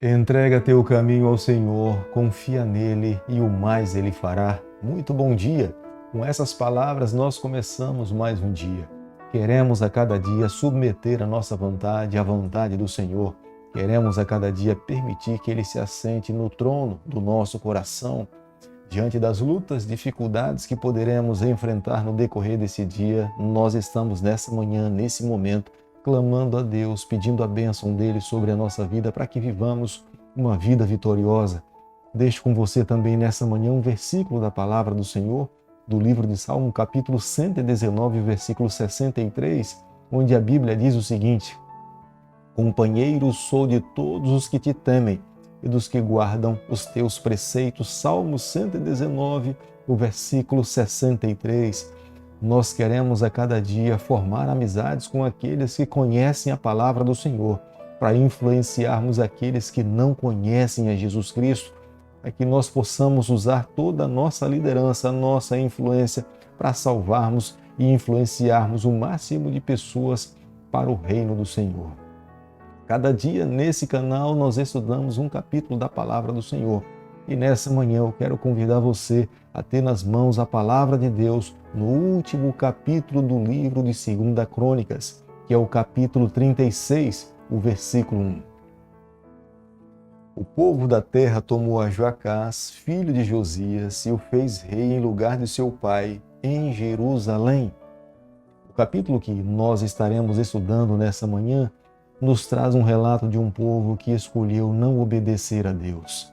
Entrega teu caminho ao Senhor, confia nele e o mais ele fará. Muito bom dia! Com essas palavras nós começamos mais um dia. Queremos a cada dia submeter a nossa vontade à vontade do Senhor. Queremos a cada dia permitir que Ele se assente no trono do nosso coração. Diante das lutas, dificuldades que poderemos enfrentar no decorrer desse dia, nós estamos nessa manhã, nesse momento, clamando a Deus, pedindo a bênção dele sobre a nossa vida para que vivamos uma vida vitoriosa. Deixo com você também nessa manhã um versículo da palavra do Senhor, do livro de Salmo, capítulo 119, versículo 63, onde a Bíblia diz o seguinte: Companheiro sou de todos os que te temem e dos que guardam os teus preceitos. Salmo 119, o versículo 63. Nós queremos a cada dia formar amizades com aqueles que conhecem a palavra do Senhor, para influenciarmos aqueles que não conhecem a Jesus Cristo, para que nós possamos usar toda a nossa liderança, a nossa influência, para salvarmos e influenciarmos o máximo de pessoas para o reino do Senhor. Cada dia nesse canal nós estudamos um capítulo da palavra do Senhor. E nessa manhã eu quero convidar você a ter nas mãos a palavra de Deus no último capítulo do livro de 2 Crônicas, que é o capítulo 36, o versículo 1. O povo da terra tomou a Joacás, filho de Josias, e o fez rei em lugar de seu pai, em Jerusalém. O capítulo que nós estaremos estudando nessa manhã nos traz um relato de um povo que escolheu não obedecer a Deus.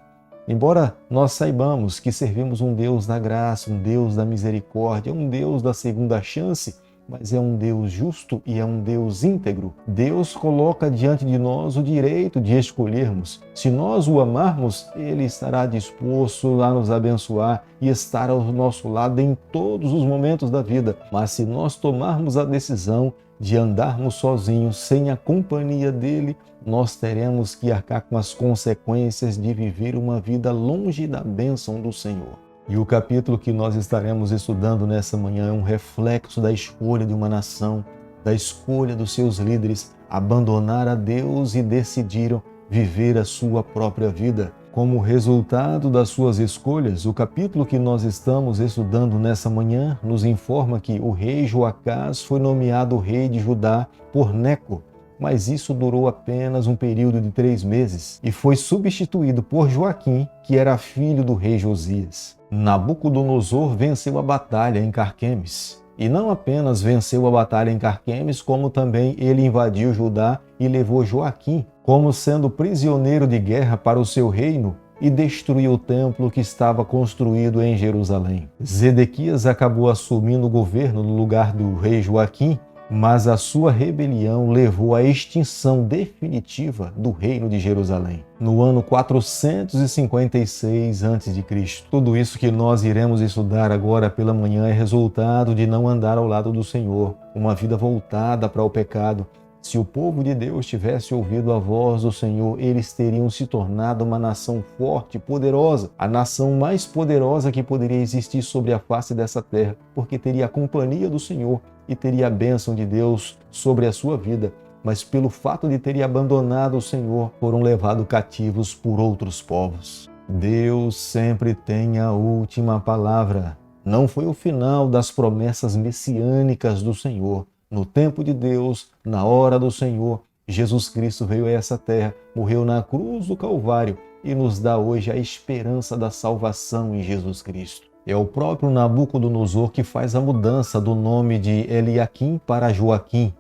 Embora nós saibamos que servimos um Deus da graça, um Deus da misericórdia, um Deus da segunda chance, mas é um Deus justo e é um Deus íntegro. Deus coloca diante de nós o direito de escolhermos. Se nós o amarmos, Ele estará disposto a nos abençoar e estar ao nosso lado em todos os momentos da vida. Mas se nós tomarmos a decisão de andarmos sozinhos, sem a companhia dele, nós teremos que arcar com as consequências de viver uma vida longe da bênção do Senhor. E o capítulo que nós estaremos estudando nessa manhã é um reflexo da escolha de uma nação, da escolha dos seus líderes, abandonar a Deus e decidiram viver a sua própria vida. Como resultado das suas escolhas, o capítulo que nós estamos estudando nessa manhã nos informa que o rei Joacás foi nomeado rei de Judá por Neco, mas isso durou apenas um período de 3 meses e foi substituído por Joaquim, que era filho do rei Josias. Nabucodonosor venceu a batalha em Carquemes. E não apenas venceu a batalha em Carquemes, como também ele invadiu Judá e levou Joaquim como sendo prisioneiro de guerra para o seu reino e destruiu o templo que estava construído em Jerusalém. Zedequias acabou assumindo o governo no lugar do rei Joaquim, mas a sua rebelião levou à extinção definitiva do reino de Jerusalém, no ano 456 a.C. Tudo isso que nós iremos estudar agora pela manhã é resultado de não andar ao lado do Senhor, uma vida voltada para o pecado. Se o povo de Deus tivesse ouvido a voz do Senhor, eles teriam se tornado uma nação forte, poderosa, a nação mais poderosa que poderia existir sobre a face dessa terra, porque teria a companhia do Senhor e teria a bênção de Deus sobre a sua vida. Mas pelo fato de terem abandonado o Senhor, foram levados cativos por outros povos. Deus sempre tem a última palavra. Não foi o final das promessas messiânicas do Senhor. No tempo de Deus, na hora do Senhor, Jesus Cristo veio a essa terra, morreu na cruz do Calvário e nos dá hoje a esperança da salvação em Jesus Cristo. É o próprio Nabucodonosor que faz a mudança do nome de Eliaquim para Joaquim.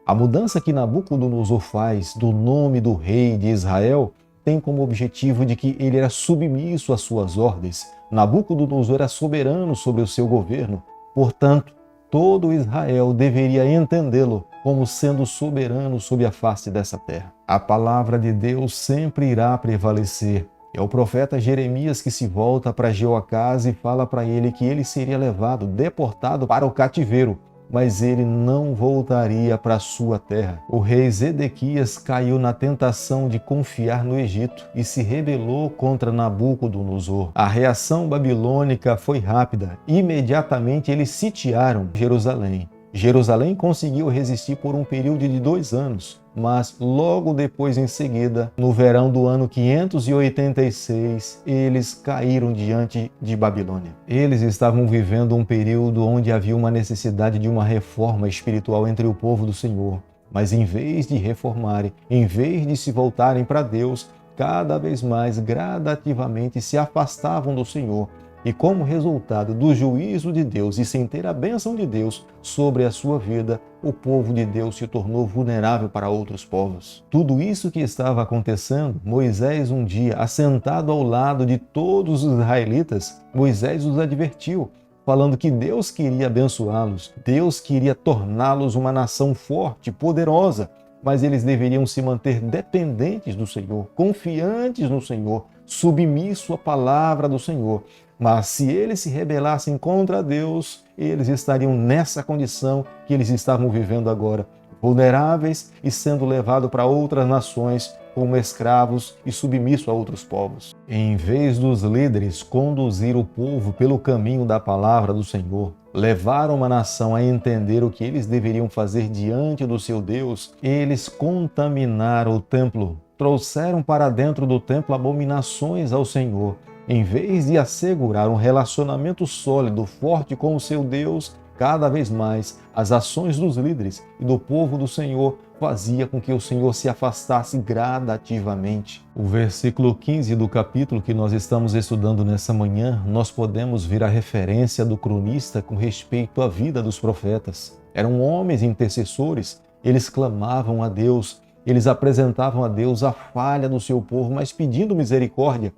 A mudança que Nabucodonosor faz do nome do rei de Israel tem como objetivo de que ele era submisso às suas ordens. Nabucodonosor era soberano sobre o seu governo, portanto, todo Israel deveria entendê-lo como sendo soberano sobre a face dessa terra. A palavra de Deus sempre irá prevalecer. É o profeta Jeremias que se volta para Jeoacás e fala para ele que ele seria levado, deportado para o cativeiro, mas ele não voltaria para a sua terra. O rei Zedequias caiu na tentação de confiar no Egito e se rebelou contra Nabucodonosor. A reação babilônica foi rápida. Imediatamente eles sitiaram Jerusalém. Jerusalém conseguiu resistir por um período de 2 anos, mas logo depois, em seguida, no verão do ano 586, eles caíram diante de Babilônia. Eles estavam vivendo um período onde havia uma necessidade de uma reforma espiritual entre o povo do Senhor. Mas em vez de reformarem, em vez de se voltarem para Deus, cada vez mais, gradativamente, se afastavam do Senhor. E como resultado do juízo de Deus e sem ter a bênção de Deus sobre a sua vida, o povo de Deus se tornou vulnerável para outros povos. Tudo isso que estava acontecendo, Moisés um dia, assentado ao lado de todos os israelitas, Moisés os advertiu, falando que Deus queria abençoá-los, Deus queria torná-los uma nação forte, poderosa, mas eles deveriam se manter dependentes do Senhor, confiantes no Senhor, submissos à palavra do Senhor. Mas se eles se rebelassem contra Deus, eles estariam nessa condição que eles estavam vivendo agora, vulneráveis e sendo levados para outras nações como escravos e submissos a outros povos. Em vez dos líderes conduzir o povo pelo caminho da palavra do Senhor, levaram uma nação a entender o que eles deveriam fazer diante do seu Deus, eles contaminaram o templo, trouxeram para dentro do templo abominações ao Senhor. Em vez de assegurar um relacionamento sólido, forte com o seu Deus, cada vez mais as ações dos líderes e do povo do Senhor fazia com que o Senhor se afastasse gradativamente. O versículo 15 do capítulo que nós estamos estudando nessa manhã, nós podemos ver a referência do cronista com respeito à vida dos profetas. Eram homens intercessores, eles clamavam a Deus, eles apresentavam a Deus a falha do seu povo, mas pedindo misericórdia.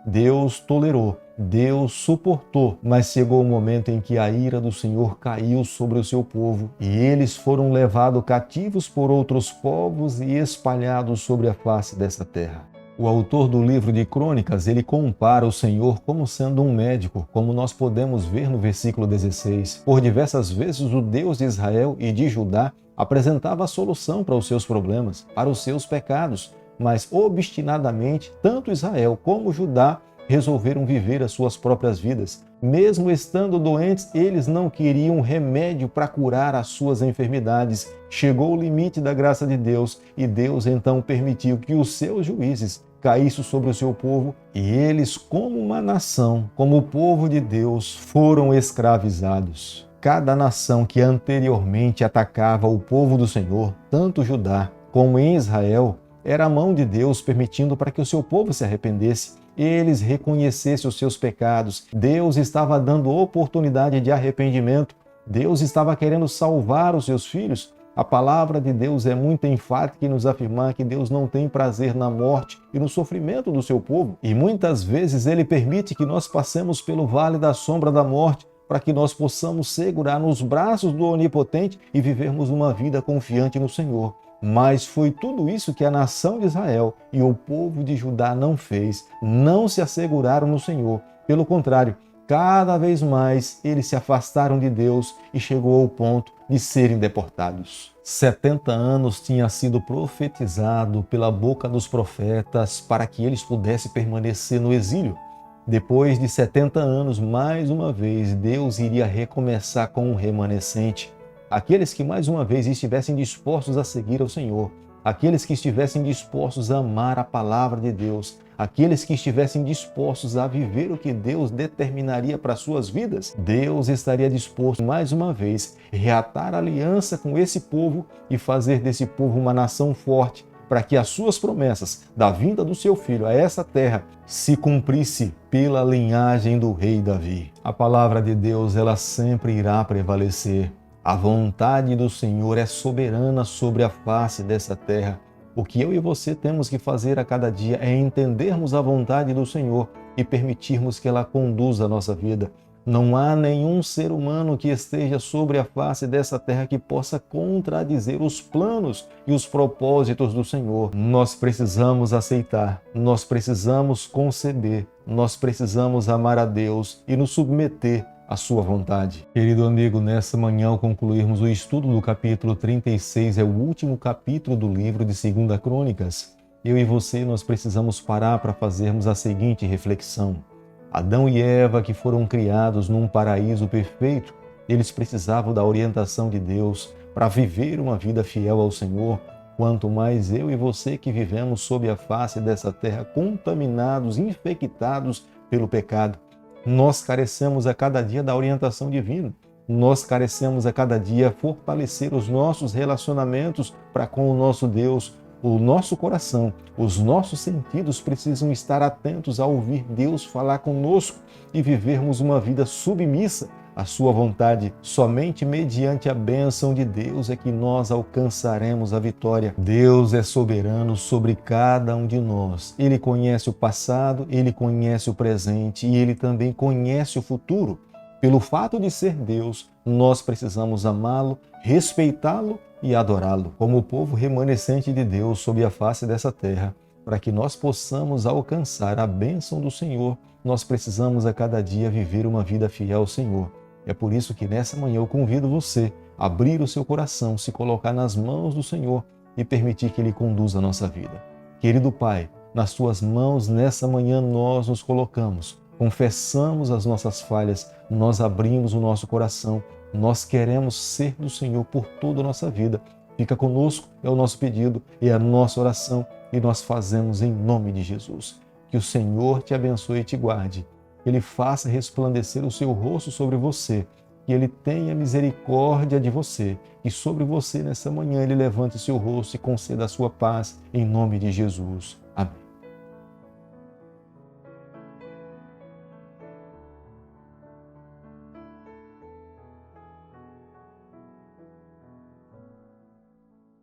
Deus tolerou, Deus suportou, mas chegou o momento em que a ira do Senhor caiu sobre o seu povo e eles foram levados cativos por outros povos e espalhados sobre a face dessa terra. O autor do livro de Crônicas, ele compara o Senhor como sendo um médico, como nós podemos ver no versículo 16. Por diversas vezes o Deus de Israel e de Judá apresentava a solução para os seus problemas, para os seus pecados, mas obstinadamente, tanto Israel como Judá resolveram viver as suas próprias vidas. Mesmo estando doentes, eles não queriam remédio para curar as suas enfermidades. Chegou o limite da graça de Deus e Deus então permitiu que os seus juízes caíssem sobre o seu povo e eles, como uma nação, como o povo de Deus, foram escravizados. Cada nação que anteriormente atacava o povo do Senhor, tanto Judá como em Israel, era a mão de Deus permitindo para que o seu povo se arrependesse, eles reconhecessem os seus pecados. Deus estava dando oportunidade de arrependimento. Deus estava querendo salvar os seus filhos. A palavra de Deus é muito enfática em nos afirmar que Deus não tem prazer na morte e no sofrimento do seu povo. E muitas vezes Ele permite que nós passemos pelo vale da sombra da morte para que nós possamos segurar nos braços do Onipotente e vivermos uma vida confiante no Senhor. Mas foi tudo isso que a nação de Israel e o povo de Judá não fez, não se asseguraram no Senhor. Pelo contrário, cada vez mais eles se afastaram de Deus e chegou ao ponto de serem deportados. 70 anos tinha sido profetizado pela boca dos profetas para que eles pudessem permanecer no exílio. Depois de 70 anos, mais uma vez, Deus iria recomeçar com um remanescente. Aqueles que mais uma vez estivessem dispostos a seguir ao Senhor, aqueles que estivessem dispostos a amar a palavra de Deus, aqueles que estivessem dispostos a viver o que Deus determinaria para suas vidas, Deus estaria disposto mais uma vez a reatar a aliança com esse povo e fazer desse povo uma nação forte, para que as suas promessas da vinda do seu filho a essa terra se cumprisse pela linhagem do rei Davi. A palavra de Deus, ela sempre irá prevalecer. A vontade do Senhor é soberana sobre a face dessa terra. O que eu e você temos que fazer a cada dia é entendermos a vontade do Senhor e permitirmos que ela conduza a nossa vida. Não há nenhum ser humano que esteja sobre a face dessa terra que possa contradizer os planos e os propósitos do Senhor. Nós precisamos aceitar, nós precisamos conceber, nós precisamos amar a Deus e nos submeter a sua vontade. Querido amigo, nessa manhã, ao concluirmos o estudo do capítulo 36, é o último capítulo do livro de 2 Crônicas. Eu e você, nós precisamos parar para fazermos a seguinte reflexão. Adão e Eva, que foram criados num paraíso perfeito, Eles precisavam da orientação de Deus para viver uma vida fiel ao Senhor. Quanto mais eu e você que vivemos sob a face dessa terra contaminados, infectados pelo pecado. Nós carecemos a cada dia da orientação divina. Nós carecemos a cada dia fortalecer os nossos relacionamentos para com o nosso Deus. O nosso coração, os nossos sentidos precisam estar atentos a ouvir Deus falar conosco e vivermos uma vida submissa à sua vontade. Somente mediante a bênção de Deus é que nós alcançaremos a vitória. Deus é soberano sobre cada um de nós. Ele conhece o passado, Ele conhece o presente e Ele também conhece o futuro. Pelo fato de ser Deus, nós precisamos amá-lo, respeitá-lo e adorá-lo, como o povo remanescente de Deus sob a face dessa terra. Para que nós possamos alcançar a bênção do Senhor, nós precisamos a cada dia viver uma vida fiel ao Senhor. É por isso que nessa manhã eu convido você a abrir o seu coração, se colocar nas mãos do Senhor e permitir que Ele conduza a nossa vida. Querido Pai, nas Tuas mãos nessa manhã nós nos colocamos, confessamos as nossas falhas, nós abrimos o nosso coração, nós queremos ser do Senhor por toda a nossa vida. Fica conosco, é o nosso pedido, é a nossa oração e nós fazemos em nome de Jesus. Que o Senhor te abençoe e te guarde. Que Ele faça resplandecer o seu rosto sobre você. Que Ele tenha misericórdia de você. E sobre você nessa manhã Ele levante o seu rosto e conceda a sua paz em nome de Jesus. Amém.